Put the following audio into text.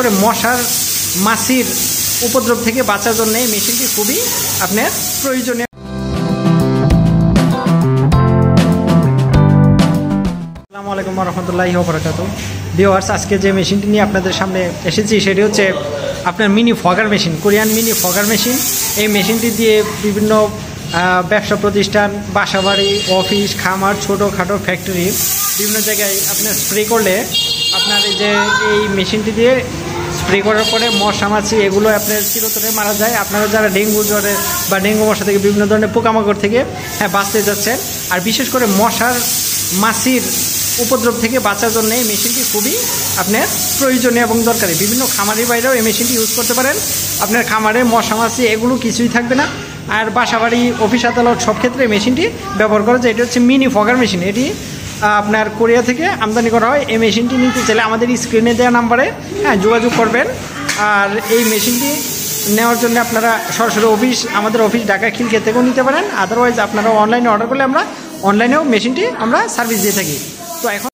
করে মশার মাছির উপদ্রব থেকে বাঁচার জন্য এই মেশিনটি খুবই আপনার প্রয়োজনীয়। আসসালামু আলাইকুম ওয়া রাহমাতুল্লাহি ওয়া বারাকাতুহু। ভিউয়ার্স, আজকে যে মেশিনটি নিয়ে আপনাদের সামনে এসেছি সেটি হচ্ছে আপনার mini fogger machine, Korean mini fogger machine. এই মেশিনটি দিয়ে বিভিন্ন ব্যবসা প্রতিষ্ঠান, বাসাবাড়ি, অফিস, খামার, ছোটোখাটো ফ্যাক্টরি বিভিন্ন জায়গায় আপনার স্প্রে করলে আপনার এই মেশিনটি দিয়ে স্প্রে করার পরে মশা মাছি এগুলো আপনার চিরতরে মারা যায়। আপনারা যারা ডেঙ্গু জ্বরে বা ডেঙ্গু মশা থেকে বিভিন্ন ধরনের পোকামাকড় থেকে বাঁচতে যাচ্ছেন, আর বিশেষ করে মশার মাছির উপদ্রব থেকে বাঁচার জন্য এই মেশিনটি খুবই আপনার প্রয়োজনীয় এবং দরকারি। বিভিন্ন খামারের বাইরেও এই মেশিনটি ইউজ করতে পারেন। আপনার খামারে মশা মাছি এগুলো কিছুই থাকবে না। আর বাসাবাড়ি, অফিস আদালত সব ক্ষেত্রে এই মেশিনটি ব্যবহার করা যায়। এটি হচ্ছে মিনি ফগার মেশিন। এটি আপনার কোরিয়া থেকে আমদানি করা হয়। এই মেশিনটি নিতে চাইলে আমাদের স্ক্রিনে দেওয়া নাম্বারে যোগাযোগ করবেন। আর এই মেশিনটি নেওয়ার জন্য আপনারা সরাসরি আমাদের অফিস ঢাকা খিলকে থেকেও নিতে পারেন। আদারওয়াইজ আপনারা অনলাইনে অর্ডার করলে আমরা অনলাইনেও মেশিনটি আমরা সার্ভিস দিয়ে থাকি। তো এখন